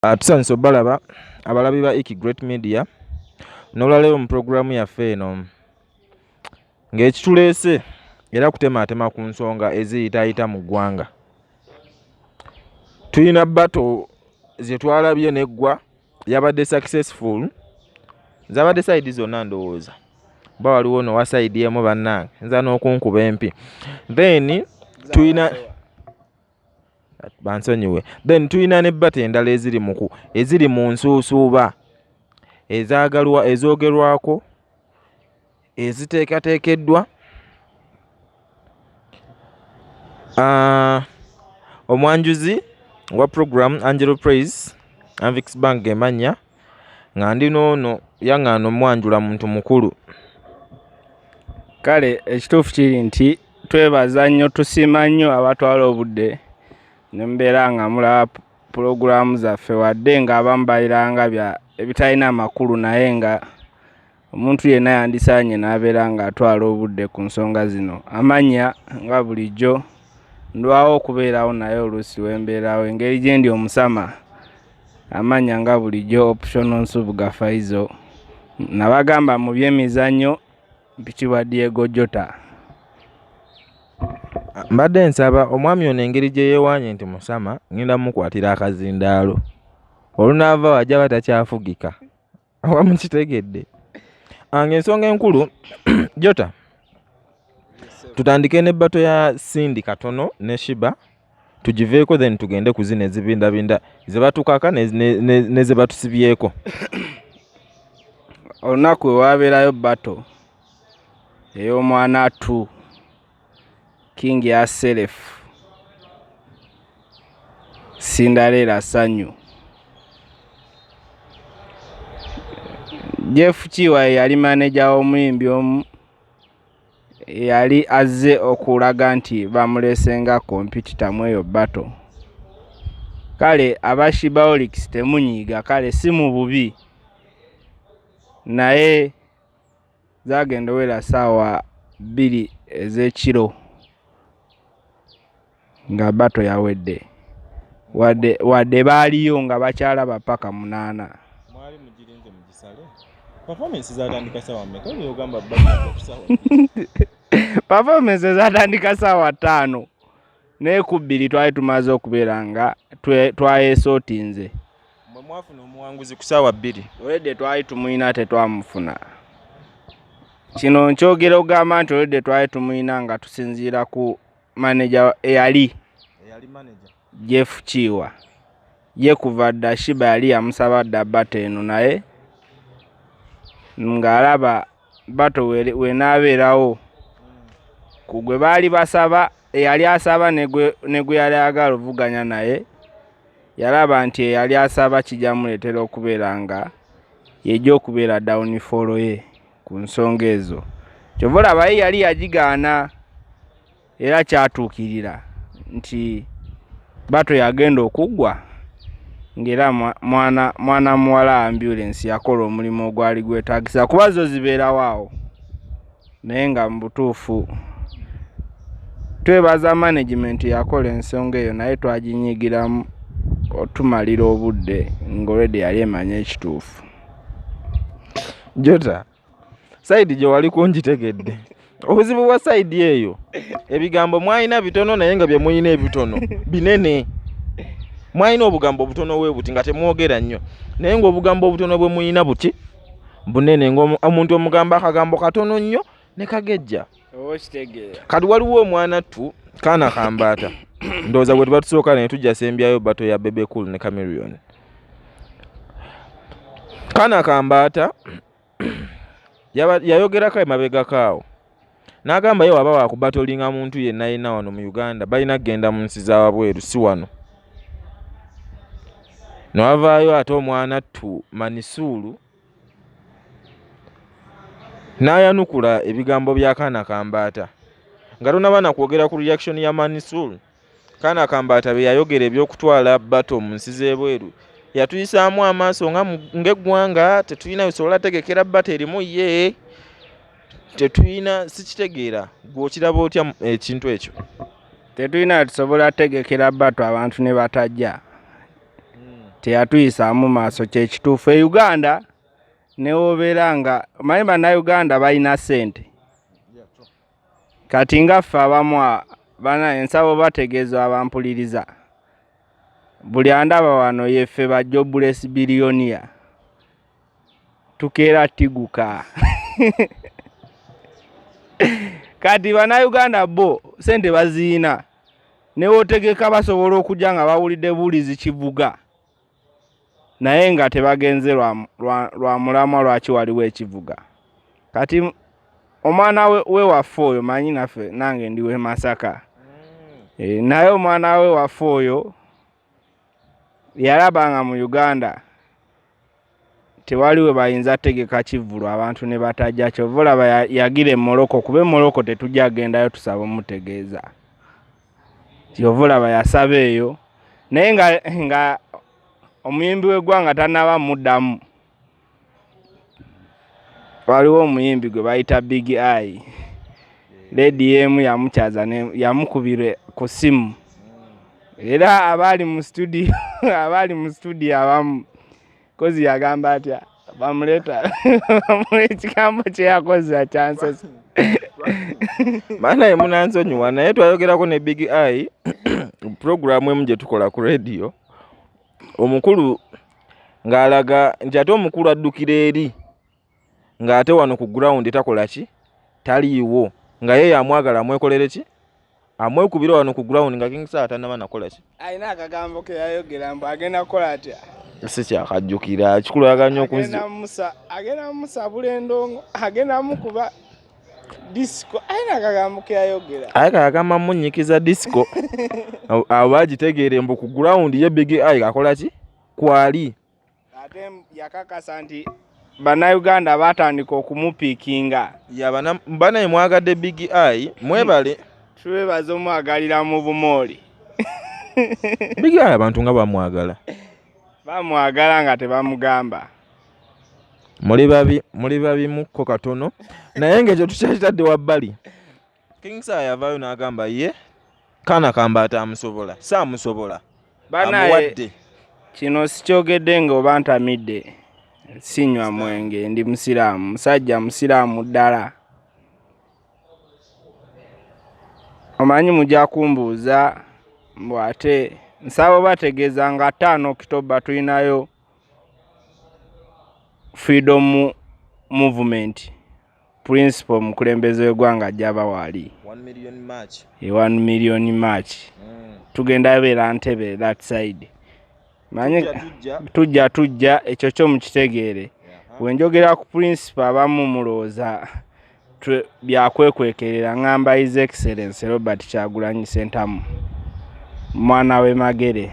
Tusanise obalaba abalabi ba Iki Great Media n'olwaleero mu programu yaffe eno ng'ekituleese era kutematema ku nsonga eziyitaayita mu ggwanga. Tulina battle ze twalabye n'eggwa yabadde successful, zabadde side zonna ndowooza ba waliwo no wa side emu bannange nza n'okunkuba empi. Then tulina bansonyiwe. Then tulina ne battle endala eziri mu nsuusuuba ezaagalwa ezoogerwako eziteekateekeddwa. Omwanjuzi wa program Angelo Praise Anvix Bank emanya nga ndi noono yaŋŋaana omwanjula muntu mukulu. Kale ekituufu kiri nti twebaza nnyo tusiima nnyo abatwala obudde ne mbeera nga mulaba pulogulaamu zaffe wadde ng'abamu baliranga ebitalina amakulu naye nga omuntu yenna yandisaanye n'abeera ng'atwala obudde ku nsonga zino. Amanya nga bulijjo ndwawo okubeerawo naye oluusi wembeerawo engeri gye ndi Omusama amanya nga bulijjo optional nsubuga Faizo nabagamba mu by'emizannyo mpitibwa Diego Jota. Mbadde nsaba omwami ono engeri gye yeewaanye nti Musama ngenda mukwatira akazindaalo olunaava wajja batakyafugika awa mukitegedde. Ng'ensonga enkulu Jota tutandike ne bato ya Sindi katono ne Shiba tugiveeko then tugende ku zino ezibindabinda ze batukaka ne ze batusibyeko. Olunaku we waabeerayo bato ey'omwana atu King ya Selef Cinderella Sanyu Jeff Chiwa yali manager w'omuyimbi omu yali azze okulaga nti bamuleesenga kompyuta mu eyo bato. Kale abashibaolix temunyiiga kale si mu bubi naye zagenda owera ssaawa 2 ez'ekiro nga bato yawedde wadde baaliyo nga bakyalaba paka 8. Mwali mugirinze mugisale performance zatandika ssaawa mmeka ogamba bato kusaawa performance zatandika ssaawa 5 naye ku 2 twali tumaze okubeera nga twayesootinze. Mwe mwafuna omuwanguzi ku ssaawa 2 olwedde twali tumuyina tetwamufuna. Kino nkyogera ogamba nti olwedde twali tumuyina nga tusinziira ku manager eyali manager Jeff Chiwa ye kuva dda Shiba yali yamusaba dda bato eno naye ng'alaba bato wenaabeerawo ku gwe baali basaba eyali asaba ne gwe yali ayagala ovuganya naye yalaba nti eyali asaba kijja muleetera okubeera nga yejja okubeera downfall ye ku nsonga ezo. Kyova olaba ye yali yagigaana era kyatuukirira nti bato yagenda okuggwa ng'era mwana muwala ambulance yakola omulimu ogwali gwetaagisa kuba zo zibeerawo awo naye nga mu butuufu twebaza management yakola ensonga eyo naye twaginyigiramu otumalira obudde ng'olwedde yali emanya ekituufu. Jota side gye wali kungitegedde obuzibu bwa side eyo ebigambo mwalina bitono naye nga bye muyina ebitono binene. Mwalina obugambo obutono we buti nga temwogera nnyo naye ng'obugambo obutono bwe muyina buti bunene ng'omuntu omugamba akagambo katono nnyo ne kagejja. Kati waliwo omwana ttu kaana kambaata ndowooza bwe tubatusooka ne tujja sembyayo bato ya Bebe Cool ne Chameleon. Kaana kambaata yayogerako emabega kaawo n'agamba ye waba wakubatolinga muntu yenna yenna wano mu Uganda balina kgenda mu nsi zawabweru si wano. Nwavaayo ate omwana ttu Manisuulu n'ayanukula ebigambo bya kaana kambaata nga tonaba na kwogera ku reaction ya Manisuulu. Kaana kambaata be yayogera ebyokutwala bato mu nsi z'ebweru yatuyisaamu amaaso ng'eggwanga tetulina bisobola tegekera bato erimu ye tetulina sikitegeera gw'okiraba otya ekintu ekyo. Tetulina tusobola tegekera bato abantu ne batajja teyatuyisaamu maaso kyekituufu. E Uganda newobeera nga omanyi bannayuganda balina ssente kati nga ffe abamu bana ensabo bategeeza abampuliriza buli andaba wano yeffe ba jobless billionaire tukeera tiguka kati bannayuganda bo ssente baziina newotegeka basobola okujja nga bawulidde buulizi kivuga naye nga tebagenze lwa mulamwa lwaki waliwo ekivuga. Kati omwana we waffe oyo manyi naffe nange ndiwe Masaka naye omwana we waffe oyo yalabanga mu Uganda tewaliwe bayinza tegeka kivulu abantu ne batajja kyova olaba yagira Morocco kuba Morocco tetujja gendayo tusaba omutegeeza kyova olaba yasaba eyo naye nga omuyimbi w'eggwanga tannaba muddamu. Waliwo omuyimbi gwe bayita Big Eye lady emu yamukyaza yamukubire ku simu era abali mu studio abamu kozi yagamba atya bamuleta ekigambo kye yakoze chances maana ye munansonyiwa naye twayogerako ne Big Eye programu emu gye tukola ku radio omukulu ng'alaga nti ate omukulu addukira eri ng'ate wano ku ground takola ki taliiwo nga ye amwagala amwekolere ki amwekubira wano ku ground nga King Saa tannaba nakola ki ayina akagambo ke yayogera mbu agenda kukola atya si kyakajjukira kikulu yaganya agenda musabula endongo agenda mukuba disco ayina akagambo ke yayogera aye kagamba munyikiza disco abo bagitegeere mbu ku ground ye Big Eye akola ki kwali ate yakakasa nti bannayuganda batandika okumupiikinga banaye mwagadde Big Eye mwebale twebaza omwagalira mu bumooli Big Eye abantu nga bamwagala bamwagala nga tebamugamba muli babimukko katono naye ng'ekyo tukyakitadde wabbali. King Saa yavaayo n'agamba ye kaana kamba atamusobola saamusobola amuwadde kino sikyogedde ng'oba ntamidde sinywa mwenge ndi musiraamu musajja musiraamu ddala omanyi mujja kumbuuza mbu ate nsaba bategeeza nga 5 October tulinayo freedom movement principle mukulembeze w'eggwanga ajjaba wali 1 million march tugenda beera Ntebe that side manyi tujja ekyo kyo mukitegeere wenjogera ku principle abamu mulooza byakwekwekerera ngamba His Excellency Robert Kyagulanyi Ssentamu mwana we Magere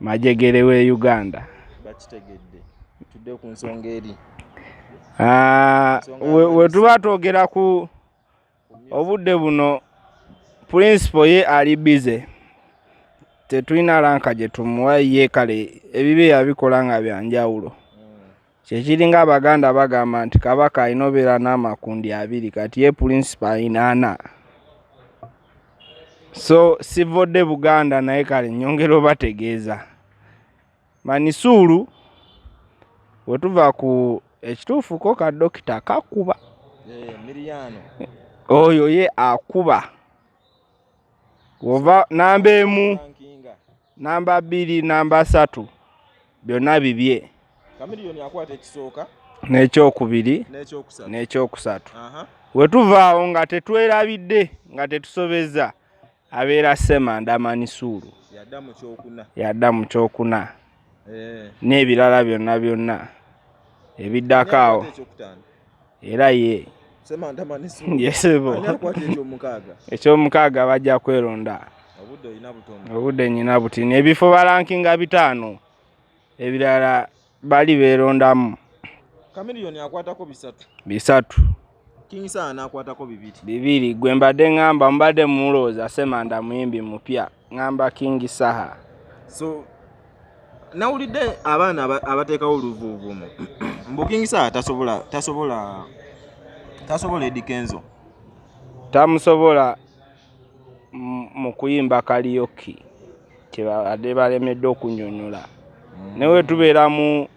Majegere we Uganda bakitegedde tudde ku nsonga eri we tuba twogera ku obudde buno principle ye ali busy tetulina lanka gye tumuwa ye kale ebibe yabikola nga byanjawulo kyekiringa Abaganda bagamba nti Kabaka alina obeera n'amakundi 2 kati ye principle alina 4 so sivodde Buganda naye kale nyongera obategeeza Manisuulu wetuva ku ekituufuko ka dokita kakuba Miriano oyo ye akuba wova namba 1 namba 2 namba 3 byonna bibye Chameleon yakwata ekisooka n'ekyokubiri n'ekyokusatu wetuvaawo nga tetwerabidde nga tetusobeza abeera Ssemanda Manisuulu yadda mu kyokuna n'ebirala byonna ebiddako awo era ye yesebo ekyomukaaga bajja kweronda obudde nyina butini ebifo balankinga 5 ebirala bali beerondamu Chameleon akwatako 3 King Saa nakwatako 2 gwe mbadde ngamba mbadde mulooza Ssemanda muyimbi mupya ngamba King Saa so nawulidde abaana abateekawo oluvuuvumu mbu King Saa tasobola Eddie Kenzo tamusobola mu kuyimba karaoke kyebadde balemedde okunnyonnyola newe tubeera mu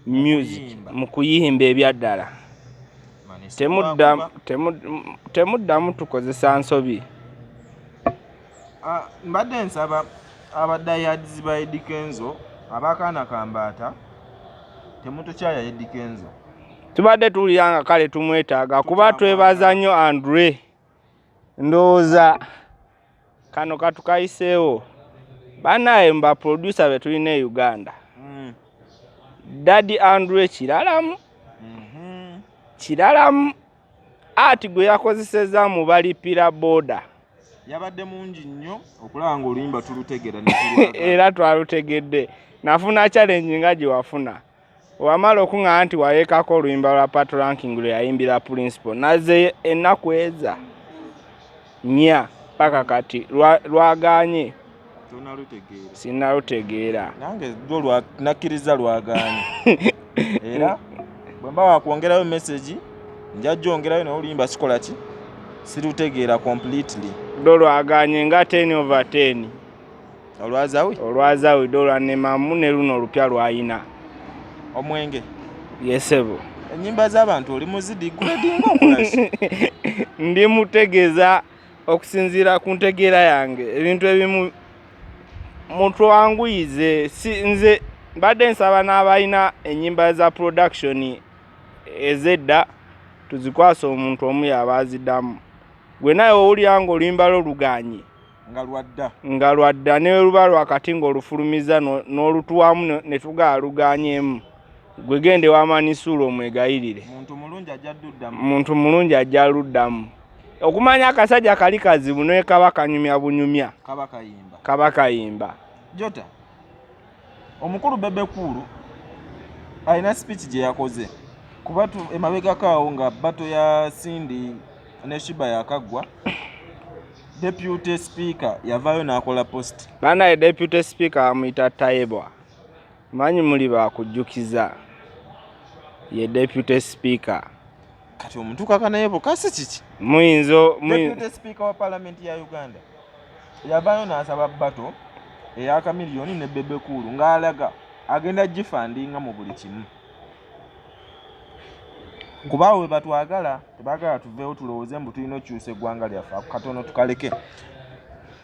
music mu kuyimba ebyaddala temuddamu tukozesa nsobi. Mbadde nsaba abadayadizi ba Eddie Kenzo abakaana kambaata temutokyaya Eddie Kenzo. Tubadde tuwulira nga kale tumwetaaga kuba twebaza nnyo Andre. Ndowooza kano katukayiseewo banaye mba producer be tulina e Uganda. Daddy Andre kiralamu. Kiralamu ati gwe yakozeseza mu balipira boda. Yabadde mungi nnyo okulaba nga oluyimba tulutegera era twalutegedde. Nafuna challenge nga gye wafuna. Wamala okuŋŋa nti wayeekako oluyimba lwa Pato Ranking lwe yayimbira principal. Naze ennaku eza nya paka kati lwaganye. Sinnalutegeera. Nange ddwo nakkiriza lwaganye. Era bwe mba wakwongerayo message nja gyongerayo n'oluyimba sikola ki sirutegeera completely. Ddwo lwaganye nga 10/10. Olwazawi ddwo lwanemamu ne luno olupya lwayina. Omwenge yesebo ennyimba z'abantu oli muzidi gradinga okulasi. Ndi mutegeeza okusinziira ku ntegeera yange ebintu ebimu mutwanguyize. Nze mbadde nsaba n'abalina ennyimba za production ezedda tuzikwasa omuntu omu yabaziddamu. Gwe naye owulira nga oluyimba lwo luganye nga lwadda ne luba lwakati ng'olufulumiza n'olutuwamu ne tugaa luganyeemu. Gwe gende w'amanisuula omwegayirire. Muntu mulungi ajja luddamu. Okumanya akasajja kali kazibu ne kaba kanyumya bunyumya. Kaba kayimba. Jota omukulu Bebe Kulu alina speech gye yakoze kuba emabegakaawo nga bato ya Sindi ne Shiba yakaggwa. Deputy Speaker yavayo n'akola post. Bana Deputy Speaker amuyita Tayebwa. Manyi muli bakujjukiza ye Deputy Speaker. Kati omuntu kakanayevo kasi kiki? Deputy Speaker wa Parliament ya Uganda yavayo n'asaba bato eya Chameleon ne Bebe Kulu ng'alaga agenda gifandinga mu buli kimu. Kuba we batwagala tebagala tuveewo tulowooze mbu tulina okyusa eggwanga lyaffe katono tukaleke.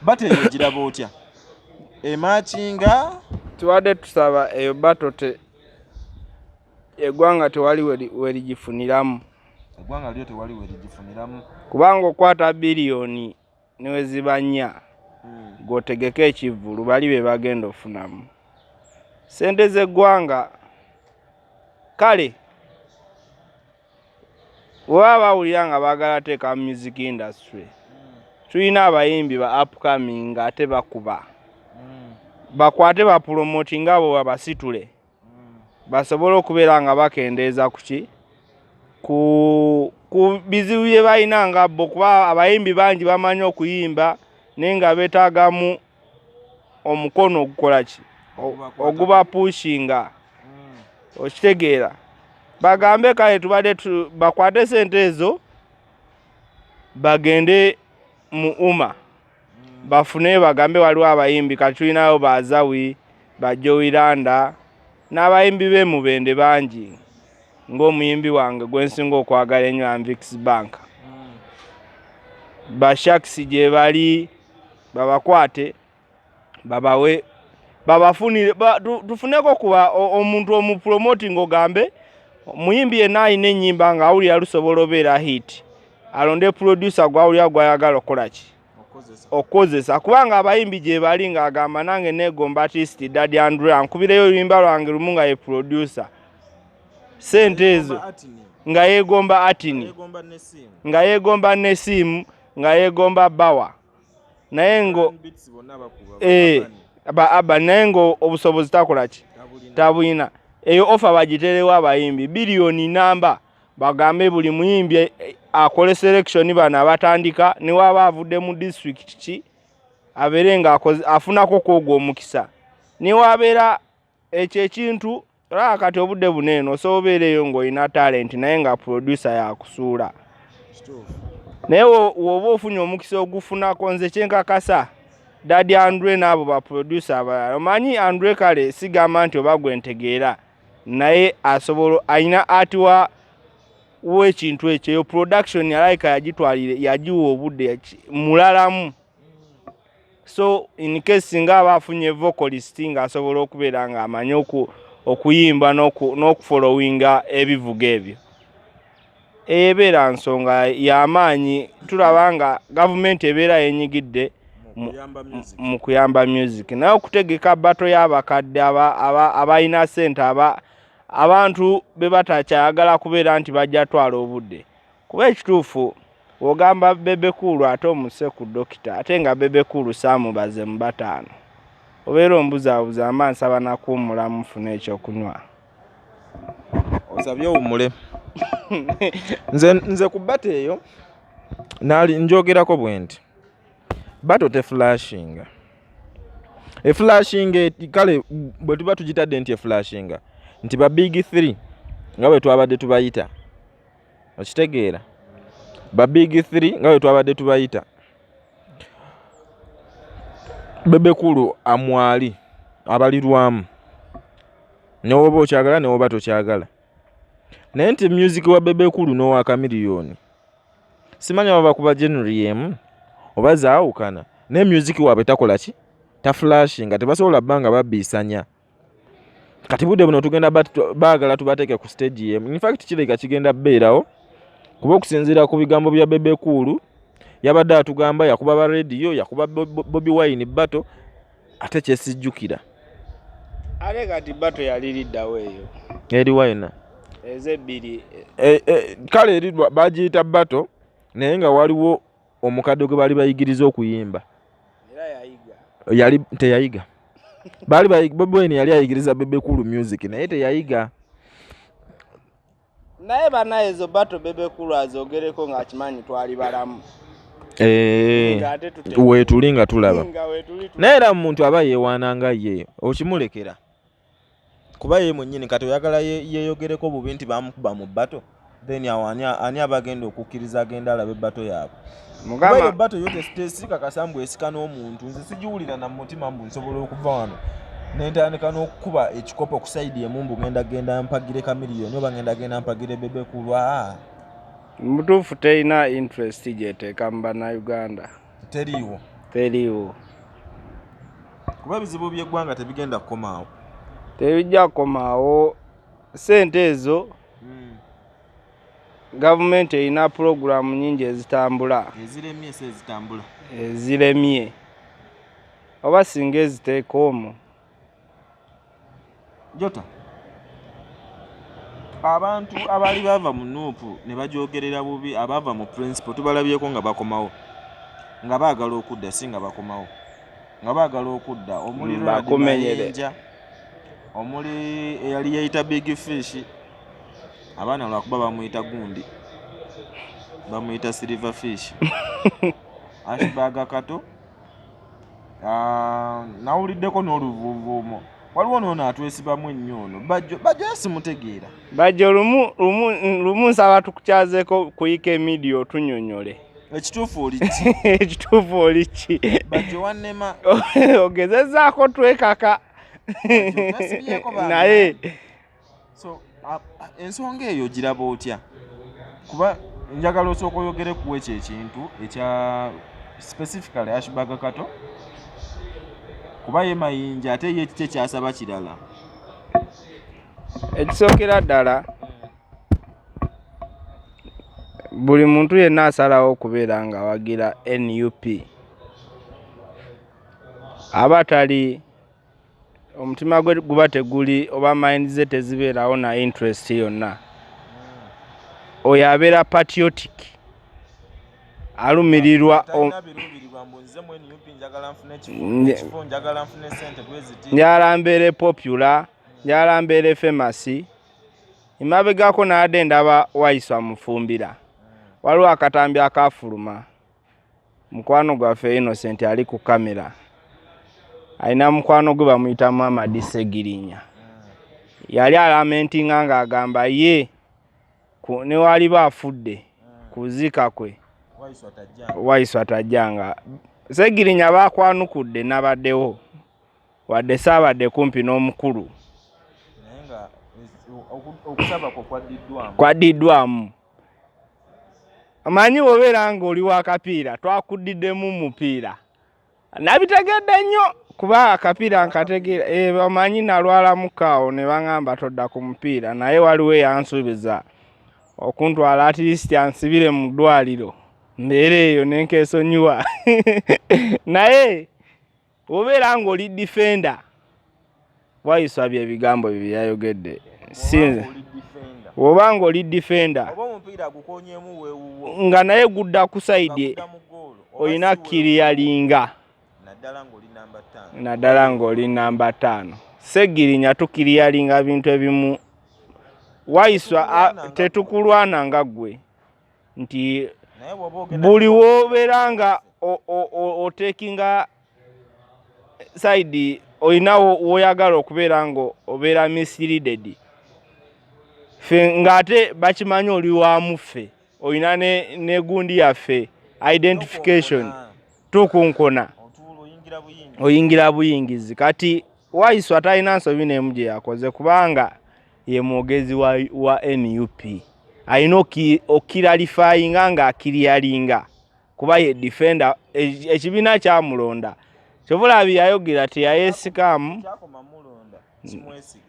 Bate eyo giraba otya? Emakinga tuwadde tusaba eyo bato eggwanga tewali werigifuniramu. Eggwanga lyo tewali werigifuniramu. Kubanga okwata biliyoni ne weziba nnya gw'otegeka ekivvulu bali be bagenda ofunamu. Sente z'eggwanga kale bw'oba bawulira nga baagala teeka mu music industry tulina abayimbi ba upcoming ate bakuba bakwate bapromoting abo babasitule basobole okubeera nga bakendeeza ku bizibu bye balina nga bo kuba abayimbi bangi bamanyi okuyimba naye nga beetaagamu omukono ogukola ki oguba pushinga. Okitegeera bagambe kale tubadde bakwate sente ezo bagende mu bafune bagambe waliwo abayimbi kati tulinayo bazawi bajowiranda n'abayimbi be mubende bangi ng'omuyimbi wange gwensinga okwagala ennyo Anvix Bank. Bashakisi gye bali babakwate babawe babafunire tufuneko kuba omuntu omupromoting ogambe muyimbi yenna alina ennyimba nga awulira lusobola obeera hit alonde producer gwawulira gwayagala okola ki okozesa kubanga abayimbi gye bali ng'agamba nange neegomba artist Daddy Andre ankubireyo oluyimba lwange lumu nga ye producer sente ezo nga yeegomba atini nga yeegomba nesimu nga yeegomba bawa naye ngo aba naye ngo obusobozi takola ki tabulina. Eyo offer bagiterewo abayimbi biliyoni namba bagambe buli muyimbi akole selection bana abatandika ne waba avudde mu district ki abeere nga afunako kwogwo omukisa ne wabeera ekyo ekintu olaba kati obudde buneeno osobobeereyo ng'olina talent naye nga producer yakusuula naye woba ofunye omukisa ogufunako nze kyenkakasa Daddy Andre n'abo ba producer abalala. Omanyi Andre kale sigamba nti oba gwe ntegeera naye asobola ayina atiwa w'ekintu ekyo production yalayika yagitwalire yagiwa obudde mulalamu. So in case nga abafunye vocalist nga asobola okubeera nga amanyi okuyimba n'okufollowinga ebivuga ebyo. Ebeera nsonga y'amaanyi tulaba nga gavumenti ebeera yenyigidde mu kuyamba music. Naye okutegeka bato y'abakadde abalina ssente abantu be batakyayagala kubeera nti bajja twala obudde. Kuba ekituufu ogamba Bebe Cool ate omuse ku dokita ate nga Bebe Cool saamubaze mu bataano. Obeera ombuzaabuza nsaba nakuwummula mufuna ekyokunywa. Osabye owummule. nze ku bato eyo njogerako bwe nti bato teflashinga. Eflashinga kale bwe tuba tugitadde nti eflashinga nti ba big 3 nga bwe twabadde tubayita. Okitegeera? Ba big 3 nga bwe twabadde tubayita. Bebe Cool amwali abalirwamu. Ne woba okyagala ne woba tokyagala. Naye nti music wa Bebe Cool n'owa Chameleon simanya baba kuba January emu oba zaawukana. Ne music waabwe takola ki? Taflashinga. Tebasobola bbanga babbiisanya. Kati budde buno tugenda baagala tubateeke ku stage emu. In fact kireka kigenda bbeerawo kuba okusinziira ku bigambo bya Bebe Cool yabadde atugamba yakuba ba radio yakuba Bobi Wine bato ate kyesijjukira. Ale kati bato yaliriddawo eyo. Eri Wine. Ezebbiri. Kale eri bagiyita bato naye nga waliwo omukadde gwe bali bayigiriza okuyimba. Era yayiga. Yali teyayiga. Bobi Wine yali ayigiriza Bebe Cool music naye teyayiga. Naye bana ezo bato Bebe Cool azogereko nga kimanyi twali balamu. Weetuli nga tulaba. Naye era omuntu aba yeewaananga ye okimulekera. Kuba ye mwennyini kati oyagala yeeyogereko bubi nti bamukuba mu bato then ani abagenda okukkiriza agenda alabe bato yaabwe. Kuba bato yote sitesika kasambu esika n'omuntu nze sigiwulira na mutima mbu nsobola okuva wano nentandika n'okukuba ekikopo ku sayidi emumbu genda mpagire Chameleon oba genda mpagire Bebe Cool. Mutuufu terina interest gyeteeka mu bannayuganda. Teriiwo. Kuba ebizibu by'eggwanga tebigenda kukomaawo. Tebijja kukomaawo. Ssente ezo gavumenti erina pulogulaamu nnyingi ezitambula. Eziremye. Oba singa eziteeka omwo. Jota. Abantu abali bava mu Nuupu ne bajogerera bubi abava mu principal tubalabyeko nga bakomawo. Nga baagala okudda singa bakomawo. Nga baagala okudda omuli bakumenyere. Omuli eyali yayita Big Fish. Abaana lwakuba bamuyita gundi. Bamuyita Silver Fish. Ashbaga kato. Nawuliddeko n'oluvuuvuumo. Waliwo n'ono atwesibamu ennyo ono. Bajjo simutegeera. Bajjo lumu nsaba tukukyazeeko kuyika emidiya otunyonyole. Ekituufu oli ki? Ekituufu oli ki? Bajjo wannema. Ogezezzaako twekaka. Naye. So ensonga eyo giraba otya? Kuba njagala osooka oyogere ku ekyo ekintu ekya specifically Ashbaga kato. Kuba ye mayinja ate ye kye kyasaba kirala. Ekisookera ddala buli muntu yenna asalawo okubeera nga awagira NUP. Aba tali omutima gwe guba teguli oba mind ze tezibeerawo na interest yonna. Oyo abeera patriotic. Alumirirwa njala mbeere popular, njala mbeere famous. Imabegako n'adde ndaba wayiswa mufumbira. Waliwo akatambi akafuluma. Mukwano gwaffe Innocent ali ku kamera. Alina mukwano gwe bamuyita Muhammad Segirinya. Yali alamentinga ng'agamba ye ne waliba afudde kuzika kwe. Wayiswa tajjanga. Segirinya bakwanukudde nabaddewo wadde saabadde kumpi n'omukulu nayenga okusaba ko kwaddiddwamu. Amanyi obeera ng'oli w'akapiira twakuddiddemu mupiira nabitegedde nnyo kuba akapiira nkategeera amanyi nalwala mukaawo ne baŋŋamba todda ku mupiira naye waliwo eyansuubiza okuntwala at least ansibire mu ddwaliro mbeera eyo nenkeesonyiwa naye obeera ng'oli defender Waiswa bye bigambo bye byayogedde sinze oba ng'oli defender nga naye gudda ku side olina kiriyalinga naddala ng'oli namba 5 Segirinya tukiriyalinga bintu ebimu Waiswa tetukulwana nga ggwe nti buli wobeera nga otekinga side olina woyagala okubeera nga obeera misleaded fe ng'ate bakimanyi oli wamuffe olina ne gundi yaffe identification tukunkona oyingira buyingizi kati Waiswa talina nsobi n'emu gye yakoze kubanga ye mwogezi wa NUP alina okiralifayinga ng'akiryalinga kuba ye defender ekibiina kyamulonda kyovulabi yayogera teyayeesikamu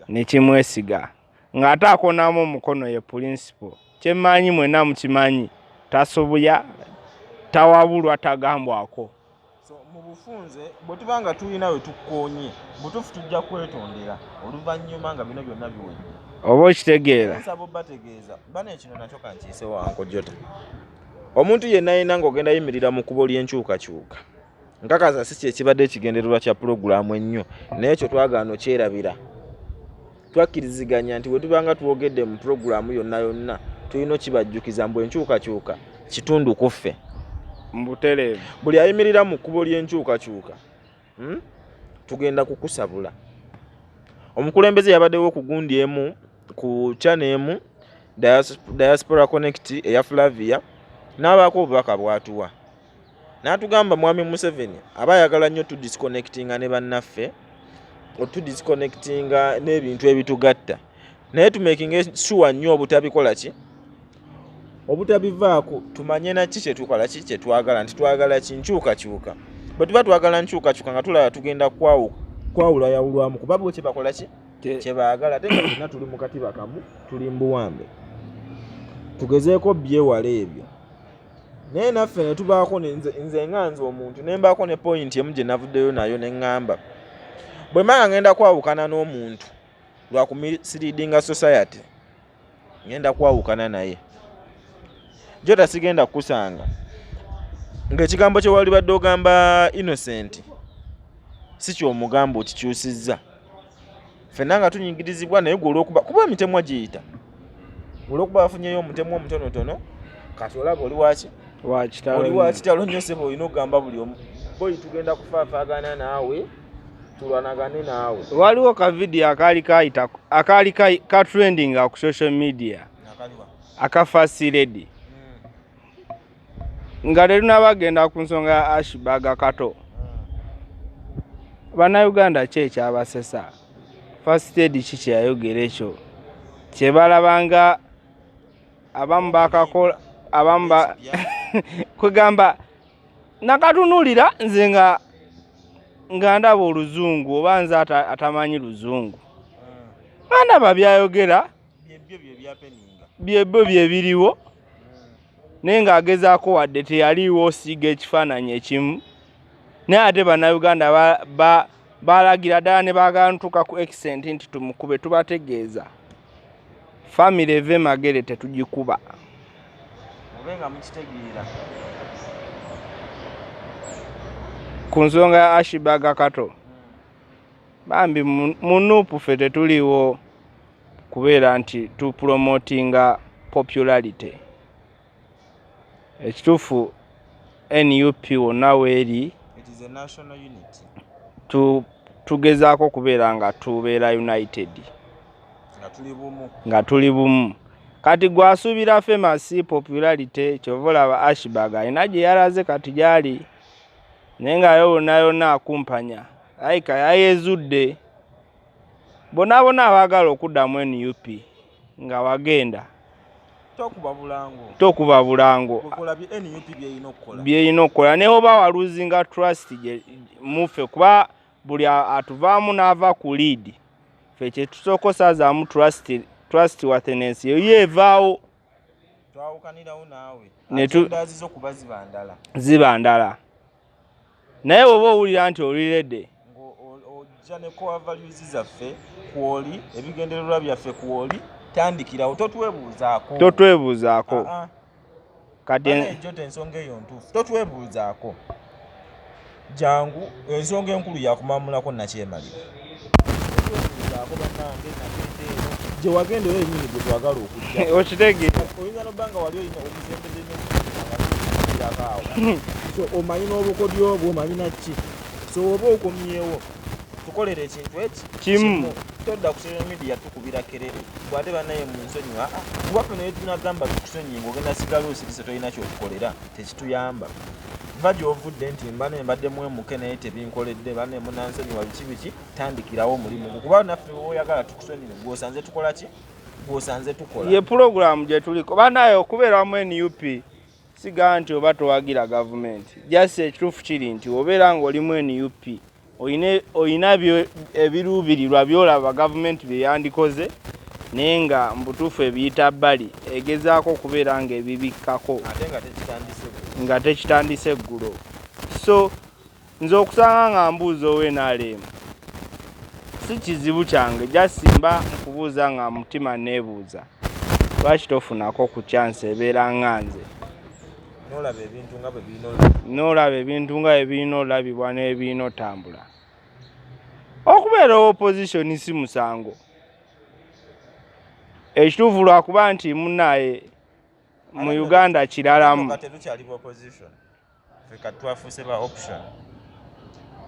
nekimwesiga ng'ate akonamu omukono ye principal kyemmanyi mwenna mukimanyi tasoboya tawabulwa tagambwako mu bufunze bwe tuba nga tulina we tukkoonye butuufu tujja kwetondera oluvannyuma nga bino byonna biwedde oba okitegeera nsaba bategeeza bana ekino nakyo kankiise wankojjota omuntu yenna yenna ng'ogenda yimirira mu kkubo ly'enkyukakyuka nkakaza si kyekibadde ekigendererwa kya pulogulaamu ennyo naye ekyo twagaana okyerabira twakkiriziganya nti bwe tuba nga twogedde mu pulogulaamu yonna yonna tulina okibajjukiza mbu enkyukakyuka kitundu kuffe mbutereevu buli ayimirira mu kkubo ly'enkyukakyuka tugenda kukusabula omukulembeze yabaddewo ku gundi emu ku channel emu Diaspora Connect eya Flavia n'abaako obubaka bwatuwa n'atugamba mwami Museveni aba ayagala nnyo tudisconnectinga ne bannaffe otudisconnectinga n'ebintu ebitugatta naye tumaking sure nnyo obutabikola ki obutabivaako tumanye naki kyetukola ki kyetwagala nti twagala kinkyukakyuka bwe tuba twagala nkyukakyuka nga tulaba tugenda kwawula yawulwamu kuba bo kyebakola ki kyebaagala ate nga tuna tuli mu katiba kamu tuli mbuwambe tugezeeko byewala ebyo naye naffe ne tubaako nze nganze omuntu ne mbaako ne point emu gye navuddeyo nayo ne ŋŋamba bwe manga ngenda kwawukana n'omuntu lwa kumisleadinga society ngenda kwawukana naye jota sigenda kukusanga ng'ekigambo kye wali badde ogamba innocent si kyomugambo okikyusizza ffenna nga tunyigirizibwa naye gwe olw'okuba kuba emitemu agiyita olw'okuba bafunyeyo omutemu omutonotono kati olaba oli waki oli wakitalo nnyo sebo olina okugamba buli omu boyi tugenda kufaafaagana naawe tulwanagane naawe waliwo ka video akaali ka trending ku social media aka first lady nga terunabagenda ku nsonga ya ashbaga kato bannayuganda ki ekyabasesa first lady ki kyeyayogera ekyo kyebalabanga abamu bakakola abamu kwegamba nakatunulira nze nga ndaba oluzungu oba nze atamanyi luzungu nga ndaba byayogera byebyo byebiriwo naye ng'agezaako wadde teyaliiwo osiiga ekifaananyi ekimu naye ate bannayuganda balagira ddala ne baagala ntuuka ku accent nti tumukube tubategeeza famire eve magere tetugikuba obenga mukitegeera ku nsonga ya ashbaga kato bambi mu nuupu ffe tetuliwo kubeera nti tupromotinga popularity ekituufu NUP wonna weeri tugezaako kubeera nga tubeera united nga tuli bumu kati gwasuubira famous popularity kyova olaba ashbaga alina gye yalaze kati gyali nenga yona akumpanya aika yayezudde bonabona abagala okuddamu NUP nga wagenda tokuba bulango byeyina okukola ne oba waluzinga trust mufe kuba buli atuvaamu n'ava ku lead fe kyetusooka osazaamu trust wathness yeevaawo twawukanirawo naawe ziba ndala naye oba owulira nti olirede ojja ne core values zaffe kwoli ebigendererwa byaffe kwoli tandikirawo totwebuuzaako kati ejo ensonga eyo ntuufu totwebuuzaako jangu ensonga enkulu yakumamulako nakyemalira totwebuuzaako bannange nagendeeno gye wagenda era ennyini gye twagala okujja okitegeera oyinza nobanga wali olina okusembezekaawo so omanyi n'obukodyo obwo omanyi nakki so oba okomyewo tukolera ekintu eki kimu todda ku social media tukubira kerere bwate bannaye mu nsonyiwa kuba naye tunagamba tukusonyiwa ogenda sigala osirise tolina kyotukolera tekituyamba va gyovudde nti mbadde mwemuke naye tebinkoledde banne munansonyiwa biki tandikirawo omulimu kuba naffe oyagala tukusonyiwe gwosanze tukola ki gwosanze tukola ye pulogulaamu gye tuliko bannaye okubeera wamu NUP sigaa nti oba towagira gavumenti jasi ekituufu kiri nti obeera ng'olimu NUP oyina ebiruubirirwa byolaba gavumenti bye yandikoze naye nga mbutuufu ebiyita bbali egezaako okubeera ng'ebibikkako ate nga tekitandise eggulo so nze okusanga nga mbuuza ow'enaalemu si kizibu kyange jasimba nkubuuza nga mutima neebuuza lwaki tofunako ku chance ebeera nga nze n'olaba ebintu nga bwe birina olabibwa n'ebirina otambula okubeera opposition si musango ekituufu lwakuba nti munnaye mu Uganda kiralamu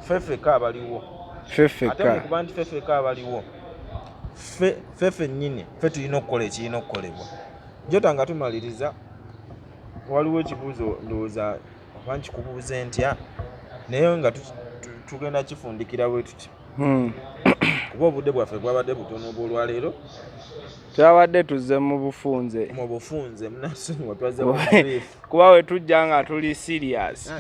feffeka abaliwo feffe nnyini ffe tulina okukola ekirina okukolebwa jota nga tumaliriza waliwo ekibuuzo ndowooza oba nkikubuuze ntya naye nga tugenda kifundikira bwe tuti kuba obudde bwaffe bwabadde butono obwolwaleero twabadde tuzze mu bufunze munasonyiwa twazze kuba we tujja nga tuli serious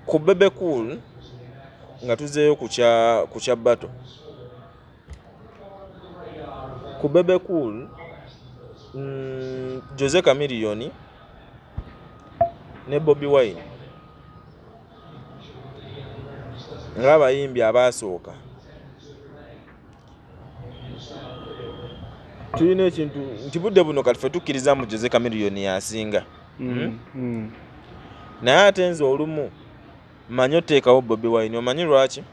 ku Bebe Cool nga tuzeeyo ku kya bato ku Bebe Cool Jose Chameleon ne Bobi Wine ng'abayimbi abaasooka tulina ekintu nti budde buno kati ffe tukkiriza mu Jose Chameleon yasinga naye ate nze olumu manyi oteekawo Bobi Wine omanyi lwaki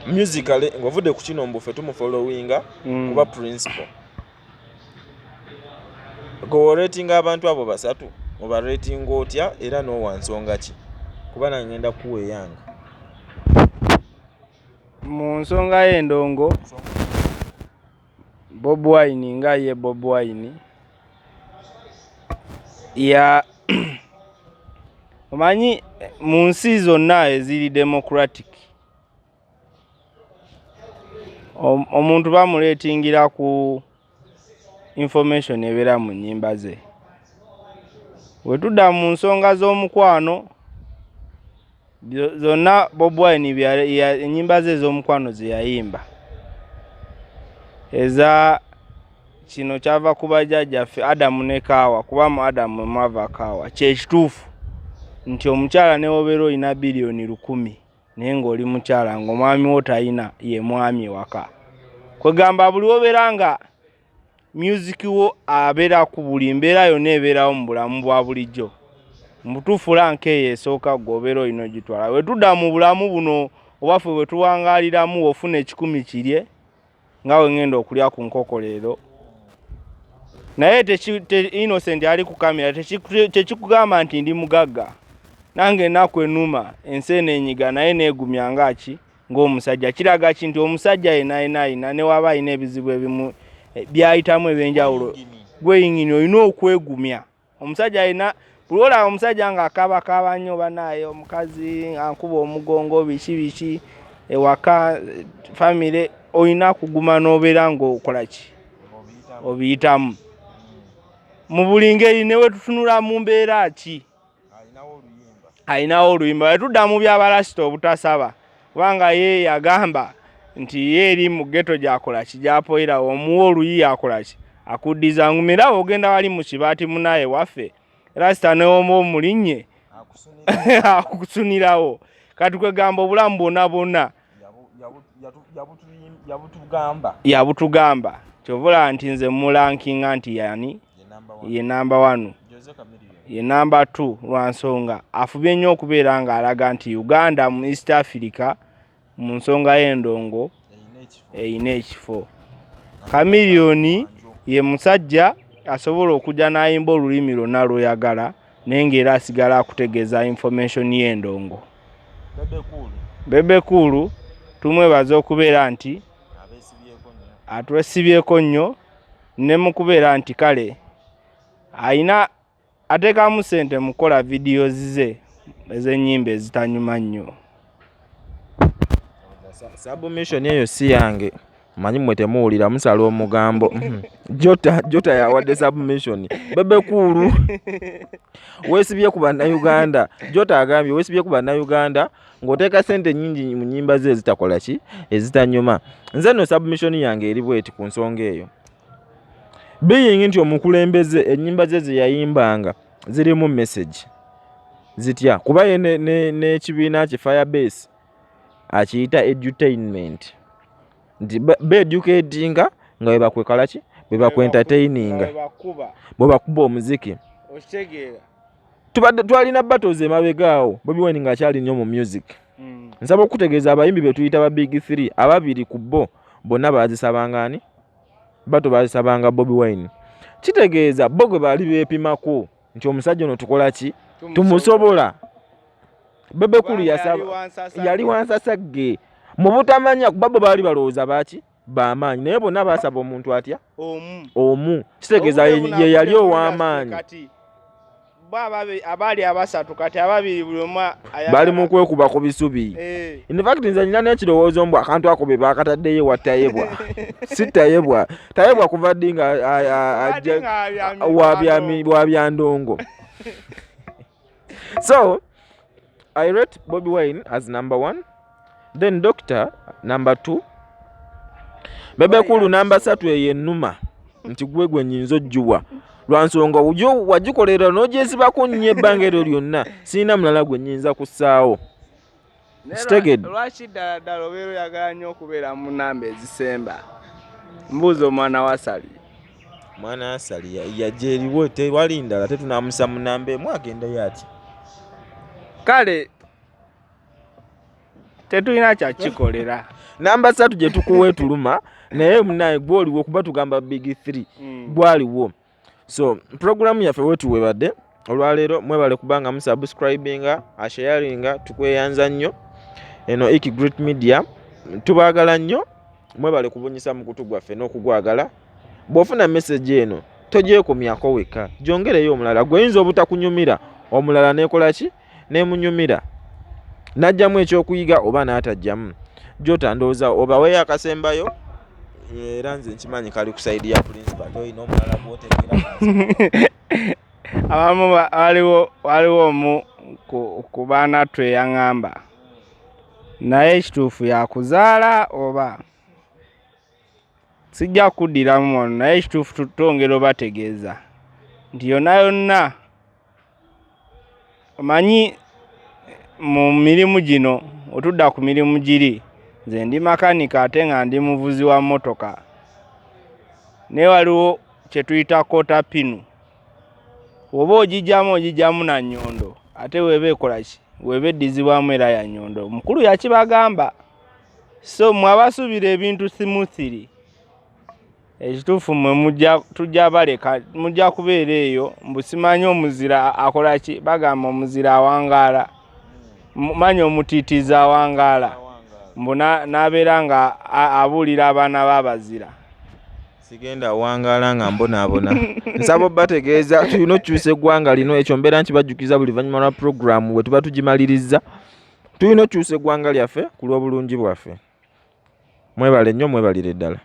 musically ng'ovudde ku kino mbu ffe tumufollowinga kuba principal goratinga abantu abo basatu oba rating otya era n'owa nsonga ki kuba nange ngenda kuweeyanga mu nsonga y'endongo Bobi Wine nga ye Bobi Wine ya omanyi mu nsi zonna eziri democratic omuntu bamuleetingira ku information ebeera mu nnyimba ze wetudda mu nsonga z'omukwano zonna Bobi Wine ennyimba ze ez'omukwano ze yayimba eza kino kyava ku bajjajjaffe Adamu ne Kaawa kuba mu Adamu mwava Kaawa kyekituufu nti omukyala ne wobeera olina biliyoni 100 naye ng'oli mukyala ng'omwami wo talina ye mwami waka kwegamba buli wobeera nga music wo abeera ku buli mbeera yonna ebeerawo mu bulamu bwa bulijjo mubutuufu lanka eyo esooka gw'obeera olina ogitwala wetudda mu bulamu buno obaffe bwe tuwangaaliramu ofuna 10 kirye nga we ngenda okulya ku nkoko leero naye innocent ali ku kamera tekikugamba nti ndi mugagga nange ennaku ennuma ensi eneenyiga naye neegumya ngaki ng'omusajja kiraga kinti omusajja yena ne waba ayina ebizibu ebimu byayitamu ebyenjawulo gweyingini olina okwegumya omusajja ayina bulola omusajja ng'akaaba nnyo banaye omukazi ankuba omugongo biki ewaka famire olina kuguma n'obeera ng'okola ki obiyitamu mu buli ngeri newe tutunula mu mbeera ki ayinawo oluyimba wetudda mu byabalasita obutasaba kubanga ye yagamba nti ye eri mu ghetto gyakola ki gyapoera omuwa oluyi yakola ki akuddiza ngumira ogenda wali mu kibaati munaye waffe rasita newomu omulinnye akusunirawo kati kwegamba obulamu bwonna yabutugamba kyovula nti nze mulankinga nti yani ye number 1 ye number 2 lwansonga afubye nnyo okubeera ng'alaga nti Uganda mu East Africa mu nsonga y'endongo eyina ekifo. Chameleon ye musajja asobola okujja n'ayimba olulimi lwonna lw'oyagala naye ng'era asigala akutegeeza information y'endongo. Bebe Cool tumwebaza okubeera nti atwesibyeko nnyo ne mu kubeera nti kale ayina ateekamu ssente mu kukola videos ze ez'ennyimba ezitanyuma nnyo. Submission eyo si yange manyi mwe temuwulira musala omugambo jota yawadde submission. Bebe Cool wesibye ku bannayuganda jota agambye wesibye ku bannayuganda ng'oteeka ssente nnyingi mu nnyimba ze ezitakola ki ezitanyuma. Nze no submission yange eri bweti ku nsonga eyo being nti omukulembeze ennyimba ze ze yayimbanga zirimu message zitya kuba ye n'ekibiina ki Firebase akiyita edutainment nti be-educatinga nga bwe bakwekala ki bwe bakwentertaininga bwe bakuba omuziki. Twalina battles emabegaawo Bobi Wine ng'akyali nnyo mu music. Nsaba okutegeeza abayimbi be tuyita ba big 3 ababiri ku bo bonna baazisabanga ani bato baazisabanga Bobi Wine. Kitegeeza bo gwe baali beepimako nti omusajja ono tukola ki tumusobola. Bebe Cool yali wansasagge mu butamanya kuba bo baali balowooza baaki b'amaanyi naye bonna baasaba omuntu atya omu. Kitegeeza ye yali ow'amaanyi abali abasatu kati ababiri buli omu bali mu kwekuba ku bisubi. In fact nze nina n'ekirowoozo mbu akantu ako be baakataddeyo wa tayebwa si tayebwa kuva ddi nga wa byandongo. So I rate Bobi Wine as number 1, then Doctor number 2, Bebe Cool number 3 ey'ennuma nti gwe nnyinza ojjuwa lwansonga wagikolera n'ogyesibako nnyo ebbanga eryo lyonna sirina mulala gwe nnyinza kussaawo. Kitegedde lwaki ddala obeera oyagala nnyo okubeera mu nnamba ezisemba. Mbuuza omwana wa Sali. Mwana wa Sali yajja eriwo tewali ndala tetunaamusa mu nnamba emu agendayo ati. Kale tetulina kyakikolera. Namba 3 gye tukuwa etuluma naye munaye gw'oliwo kuba tugamba big 3 bwaliwo. So program yaffe wetuwebadde olwaleero mwebale kubanga musubscribinga asharinga tukweyanza nnyo eno Iki Great Media tubaagala nnyo mwebale kubunyisa mu kutu gwaffe n'okugwagala. Bw'ofuna message eno tojeekomyako weka gyongereyo omulala gweyinza obutakunyumira omulala nekola ki nemunyumira najjamu ekyokuyiga oba n'atajjamu jota ndowooza oba weeyo akasembayo era nze nkimanyi kali ku side ya principal toyina omulala bw'otegera abamu waliwo omu ku baana tweyaŋŋamba naye ekituufu yakuzaala oba sijja kuddiramu ono naye ekituufu tutongera obategeeza nti yonna omanyi mu mirimu gino otudda ku mirimu giri nze ndi makanika ate nga ndi muvuzi wa mmotoka naye waliwo kye tuyita kota pinu oba ogijjamu na nnyondo ate weeba ekola ki weeba eddizibwamu era ya nnyondo mukulu yakibagamba. So mwabasuubira ebintu simuthiri ekituufu mwe tujja baleka mujja kubeera eyo mbu simanyi omuzira akola ki bagamba omuzira awangaala manyi omutiitiza awangaala mbona nabeera nga abuulira abaana b'abazira. Sigenda wangala nga mbonaabona. Nsaba bategeeza tulina okukyusa eggwanga lino, ekyo mbeera nkibajjukiza buli luvannyuma lwa puroguramu bwe tuba tugimaliriza. Tulina okukyusa eggwanga lyaffe ku lw'obulungi bwaffe. Mwebale nnyo, mwebalire ddala.